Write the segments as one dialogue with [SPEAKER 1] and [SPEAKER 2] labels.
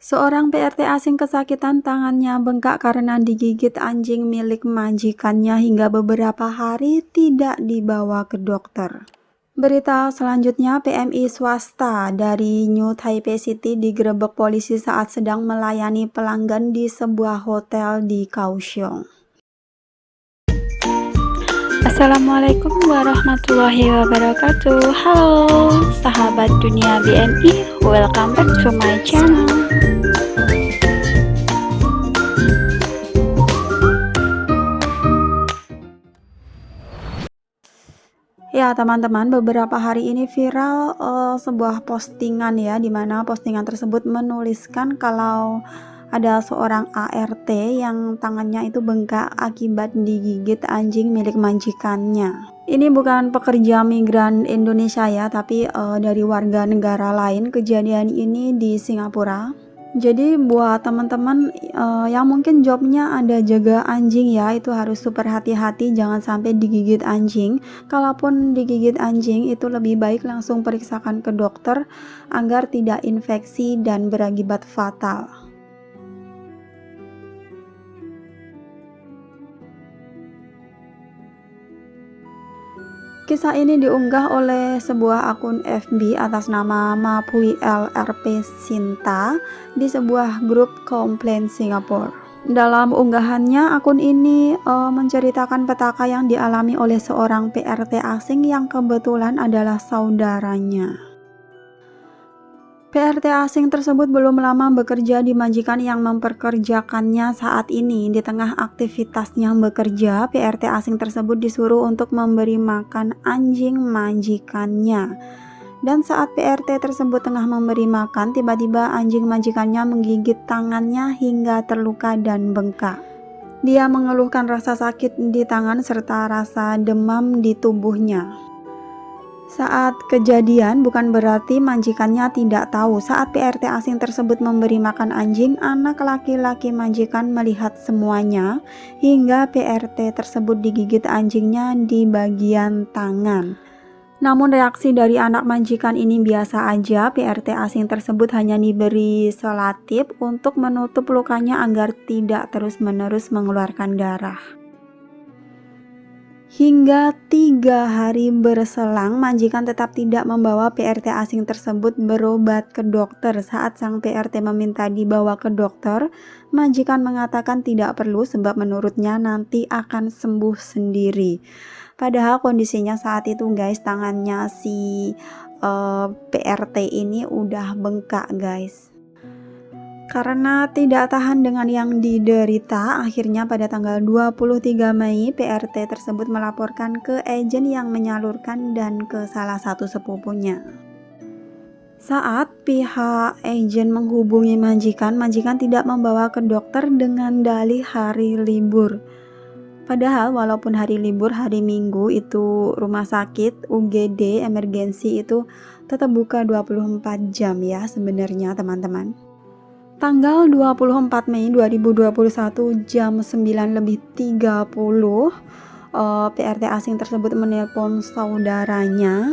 [SPEAKER 1] Seorang PRT asing kesakitan tangannya bengkak karena digigit anjing milik majikannya hingga beberapa hari tidak dibawa ke dokter. Berita selanjutnya, PMI swasta dari New Taipei City digerebek polisi saat sedang melayani pelanggan di sebuah hotel di Kaohsiung. Assalamualaikum warahmatullahi wabarakatuh. Halo sahabat dunia BMI, welcome back to my channel. Ya teman-teman, beberapa hari ini viral sebuah postingan ya, dimana postingan tersebut menuliskan kalau ada seorang ART yang tangannya itu bengkak akibat digigit anjing milik majikannya. Ini bukan pekerja migran Indonesia ya, tapi dari warga negara lain. Kejadian ini di Singapura. Jadi buat teman-teman yang mungkin jobnya ada jaga anjing ya, itu harus super hati-hati, jangan sampai digigit anjing. Kalaupun digigit anjing, itu lebih baik langsung periksakan ke dokter agar tidak infeksi dan berakibat fatal. Kisah ini diunggah oleh sebuah akun FB atas nama Mapui LRP Sinta di sebuah grup komplain Singapura. Dalam unggahannya, akun ini menceritakan petaka yang dialami oleh seorang PRT asing yang kebetulan adalah saudaranya. PRT asing tersebut belum lama bekerja di majikan yang memperkerjakannya saat ini. Di tengah aktivitasnya bekerja, PRT asing tersebut disuruh untuk memberi makan anjing majikannya. Dan saat PRT tersebut tengah memberi makan, tiba-tiba anjing majikannya menggigit tangannya hingga terluka dan bengkak. Dia mengeluhkan rasa sakit di tangan serta rasa demam di tubuhnya. Saat kejadian, bukan berarti majikannya tidak tahu. Saat PRT asing tersebut memberi makan anjing, anak laki-laki majikan melihat semuanya hingga PRT tersebut digigit anjingnya di bagian tangan. Namun reaksi dari anak majikan ini biasa aja. PRT asing tersebut hanya diberi selatip untuk menutup lukanya agar tidak terus-menerus mengeluarkan darah. Hingga 3 hari berselang, majikan tetap tidak membawa PRT asing tersebut berobat ke dokter. Saat sang PRT meminta dibawa ke dokter, majikan mengatakan tidak perlu sebab menurutnya nanti akan sembuh sendiri. Padahal kondisinya saat itu guys, tangannya si PRT ini udah bengkak guys. Karena tidak tahan dengan yang diderita, akhirnya pada tanggal 23 Mei PRT tersebut melaporkan ke agen yang menyalurkan dan ke salah satu sepupunya. Saat pihak agen menghubungi majikan tidak membawa ke dokter dengan dalih hari libur. Padahal walaupun hari libur, hari Minggu itu rumah sakit UGD emergensi itu tetap buka 24 jam ya sebenarnya teman-teman. Tanggal 24 Mei 2021 jam 9:30 PRT asing tersebut menelpon saudaranya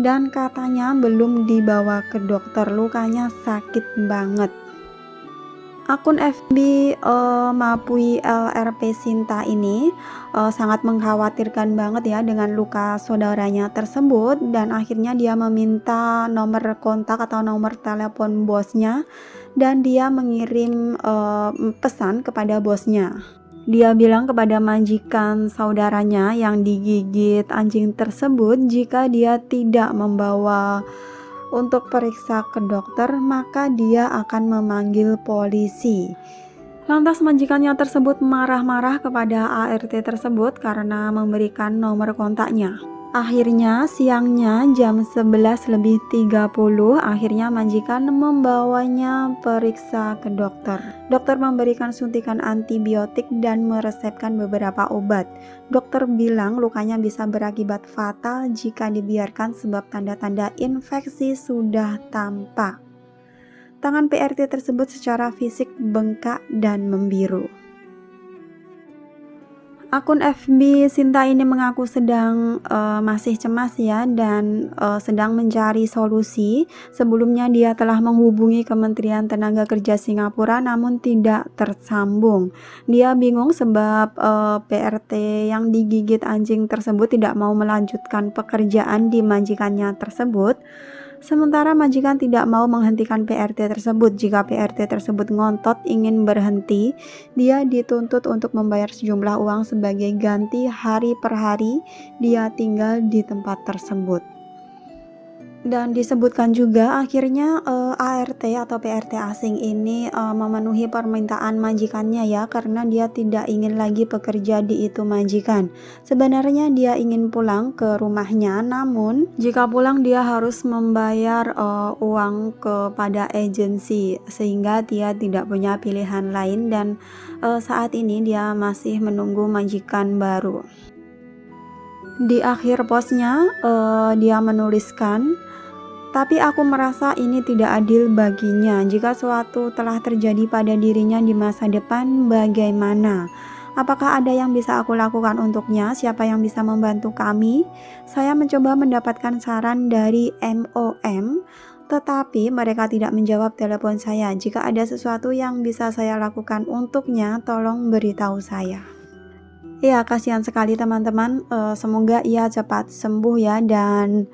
[SPEAKER 1] dan katanya belum dibawa ke dokter, lukanya sakit banget. Akun FB Mapui LRP Sinta ini sangat mengkhawatirkan banget ya dengan luka saudaranya tersebut, dan akhirnya dia meminta nomor kontak atau nomor telepon bosnya dan dia mengirim pesan kepada bosnya. Dia bilang kepada majikan saudaranya yang digigit anjing tersebut, jika dia tidak membawa untuk periksa ke dokter, maka dia akan memanggil polisi. Lantas majikannya tersebut marah-marah kepada ART tersebut karena memberikan nomor kontaknya. Akhirnya siangnya jam 11:30 akhirnya majikan membawanya periksa ke dokter. Dokter memberikan suntikan antibiotik dan meresepkan beberapa obat. Dokter bilang lukanya bisa berakibat fatal jika dibiarkan sebab tanda-tanda infeksi sudah tampak. Tangan PRT tersebut secara fisik bengkak dan membiru. Akun FB Sinta ini mengaku sedang masih cemas ya dan sedang mencari solusi. Sebelumnya dia telah menghubungi Kementerian Tenaga Kerja Singapura namun tidak tersambung. Dia bingung sebab PRT yang digigit anjing tersebut tidak mau melanjutkan pekerjaan di majikannya tersebut. Sementara majikan tidak mau menghentikan PRT tersebut. Jika PRT tersebut ngontot ingin berhenti, dia dituntut untuk membayar sejumlah uang sebagai ganti hari per hari dia tinggal di tempat tersebut. Dan disebutkan juga akhirnya ART atau PRT asing ini memenuhi permintaan majikannya ya, karena dia tidak ingin lagi bekerja di itu majikan. Sebenarnya dia ingin pulang ke rumahnya, namun jika pulang dia harus membayar uang kepada agensi sehingga dia tidak punya pilihan lain dan saat ini dia masih menunggu majikan baru. Di akhir postnya dia menuliskan, tapi aku merasa ini tidak adil baginya. Jika suatu telah terjadi pada dirinya di masa depan, bagaimana? Apakah ada yang bisa aku lakukan untuknya? Siapa yang bisa membantu kami? Saya mencoba mendapatkan saran dari MOM, tetapi mereka tidak menjawab telepon saya. Jika ada sesuatu yang bisa saya lakukan untuknya, tolong beritahu saya. Ya, kasihan sekali teman-teman. Semoga ia cepat sembuh ya, dan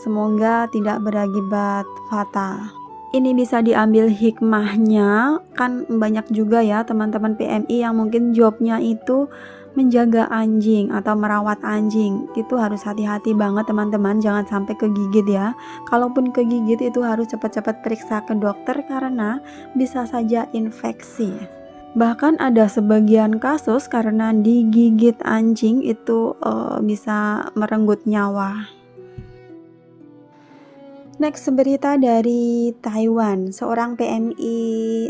[SPEAKER 1] semoga tidak berakibat fatal. Ini bisa diambil hikmahnya, kan banyak juga ya teman-teman PMI yang mungkin jobnya itu menjaga anjing atau merawat anjing. Itu harus hati-hati banget teman-teman, jangan sampai kegigit ya. Kalaupun kegigit itu harus cepat-cepat periksa ke dokter karena bisa saja infeksi. Bahkan ada sebagian kasus karena digigit anjing itu bisa merenggut nyawa. Next, berita dari Taiwan. Seorang PMI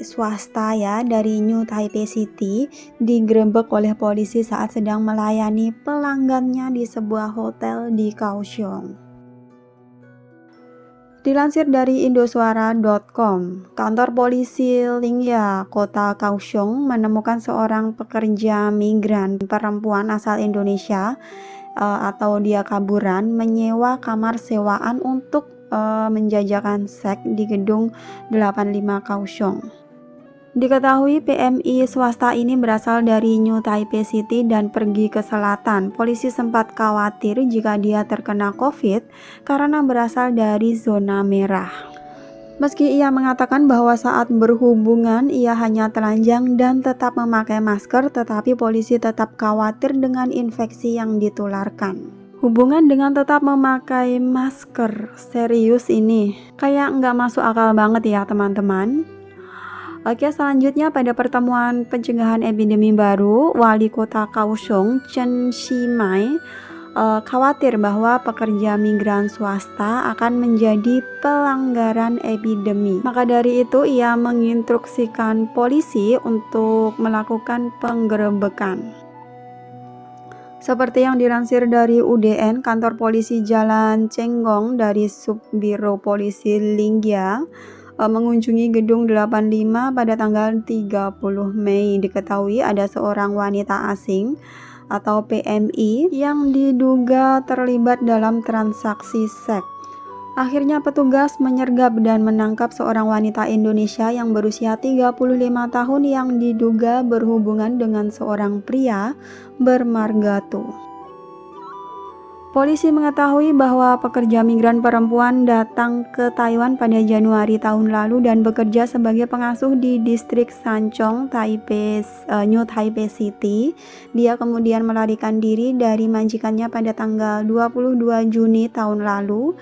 [SPEAKER 1] swasta ya dari New Taipei City digerebek oleh polisi saat sedang melayani pelanggannya di sebuah hotel di Kaohsiung. Dilansir dari indosuara.com, kantor polisi Lingya, kota Kaohsiung menemukan seorang pekerja migran perempuan asal Indonesia atau dia kaburan menyewa kamar sewaan untuk menjajakan seks di gedung 85 Kaohsiung. Diketahui PMI swasta ini berasal dari New Taipei City dan pergi ke selatan. Polisi sempat khawatir jika dia terkena COVID karena berasal dari zona merah. Meski ia mengatakan bahwa saat berhubungan ia hanya telanjang dan tetap memakai masker, tetapi polisi tetap khawatir dengan infeksi yang ditularkan. Hubungan dengan tetap memakai masker, serius ini. Kayak nggak masuk akal banget ya teman-teman. Oke, selanjutnya pada pertemuan pencegahan epidemi baru, Wali Kota Kaohsiung, Chen Shimai, khawatir bahwa pekerja migran swasta akan menjadi pelanggaran epidemi. Maka dari itu ia menginstruksikan polisi untuk melakukan penggerebekan. Seperti yang dilansir dari UDN, kantor polisi Jalan Cenggong dari Subbiro Polisi Lingya mengunjungi gedung 85 pada tanggal 30 Mei. Diketahui ada seorang wanita asing atau PMI yang diduga terlibat dalam transaksi seks. Akhirnya petugas menyergap dan menangkap seorang wanita Indonesia yang berusia 35 tahun yang diduga berhubungan dengan seorang pria bermarga tuh. Polisi mengetahui bahwa pekerja migran perempuan datang ke Taiwan pada Januari tahun lalu dan bekerja sebagai pengasuh di distrik Sanchong, New Taipei City. Dia kemudian melarikan diri dari majikannya pada tanggal 22 Juni tahun lalu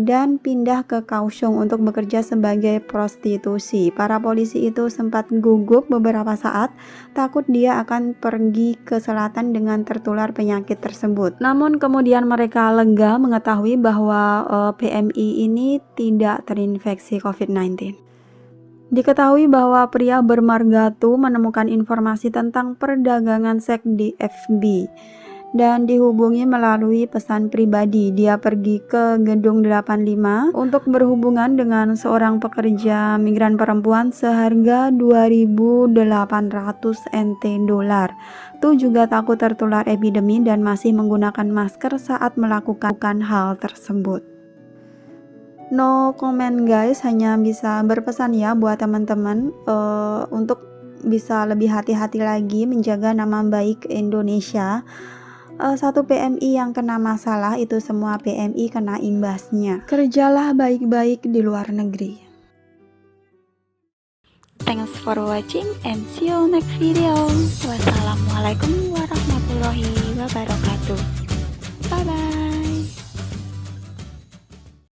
[SPEAKER 1] dan pindah ke Kaohsiung untuk bekerja sebagai prostitusi. Para polisi itu sempat gugup beberapa saat, takut dia akan pergi ke selatan dengan tertular penyakit tersebut. Namun kemudian mereka lega mengetahui bahwa PMI ini tidak terinfeksi COVID-19. Diketahui bahwa pria bermarga tuh menemukan informasi tentang perdagangan seks di FB. dan dihubungi melalui pesan pribadi. Dia pergi ke gedung 85 untuk berhubungan dengan seorang pekerja migran perempuan seharga 2.800 NT dolar. Tu juga takut tertular epidemi dan masih menggunakan masker saat melakukan hal tersebut. No comment guys, hanya bisa berpesan ya buat teman-teman untuk bisa lebih hati-hati lagi menjaga nama baik Indonesia. Satu PMI yang kena masalah, itu semua PMI kena imbasnya. Kerjalah baik-baik di luar negeri.
[SPEAKER 2] Thanks for watching and see you next video. Wassalamualaikum